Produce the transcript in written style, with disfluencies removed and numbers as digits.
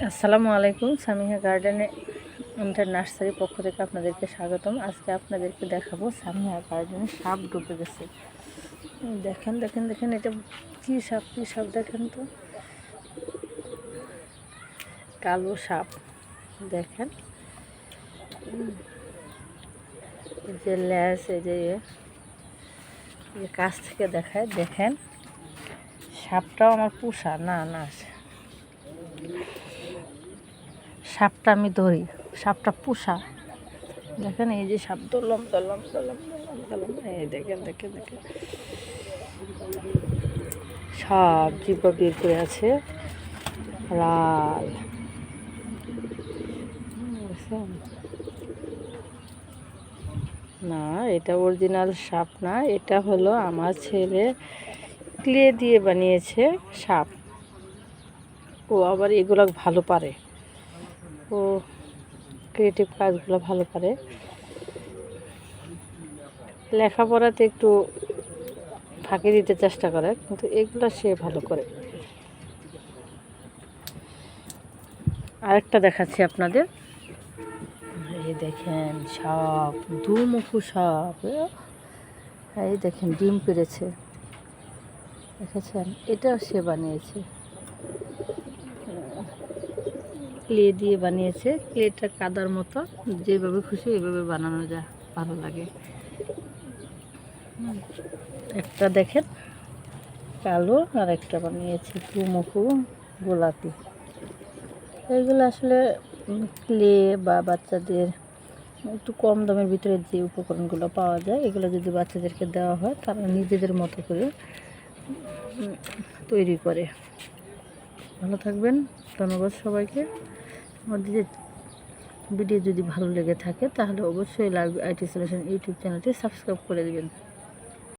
আসসালামু আলাইকুম। সামিহা গার্ডেনে নার্সারির পক্ষ থেকে আপনাদেরকে স্বাগতম। আজকে আপনাদেরকে দেখাবো সামিহা গার্ডেনে সাপ ঢুকে গেছে। দেখেন দেখেন দেখেন, এটা কী সাপ দেখেন তো, কালো সাপ। দেখেন এই যে ল্যাস, এই যে কাছ থেকে দেখায়। দেখেন সাপটাও আমার পোষা না, সাপটা আমি ধরি, সাপটা পোষা। দেখেন এই যে সাপ দলম দলম দলম দলম দলম, এই দেখেন দেখেন দেখেন, সাপ জিব্বা বের করে আছে, লাল। না, এটা অরিজিনাল সাপ না, এটা হলো আমার ছেলে ক্লে দিয়ে বানিয়েছে সাপ। ও আবার এগুলো ভালো পারে, ও ক্রিয়েটিভ কাজগুলো ভালো পারে। লেখাপড়াতে একটু ফাঁকি দিতে চেষ্টা করে, কিন্তু এগুলো সে ভালো করে। আরেকটা দেখাচ্ছি আপনাদের। এই দেখেন সাপ, দুমুখো সাপ। এই দেখেন ডিম পেড়েছে, দেখেছেন? এটাও সে বানিয়েছে, ক্লে দিয়ে বানিয়েছে। ক্লেটা কাদার মতো, যেভাবে খুশি এইভাবে বানানো যায়, ভালো লাগে। একটা দেখেন কালো, আর একটা বানিয়েছে দুমুখো গোলাপি। এইগুলো আসলে ক্লে বা বাচ্চাদের একটু কম দামের ভিতরে যে উপকরণগুলো পাওয়া যায়, এগুলো যদি বাচ্চাদেরকে দেওয়া হয়, তারা নিজেদের মতো করে তৈরি করে। ভালো থাকবেন, ধন্যবাদ সবাইকে। আমাদের ভিডিও যদি ভালো লেগে থাকে তাহলে অবশ্যই লাইভ আইটি সলিউশন ইউটিউব চ্যানেলটি সাবস্ক্রাইব করে দেবেন।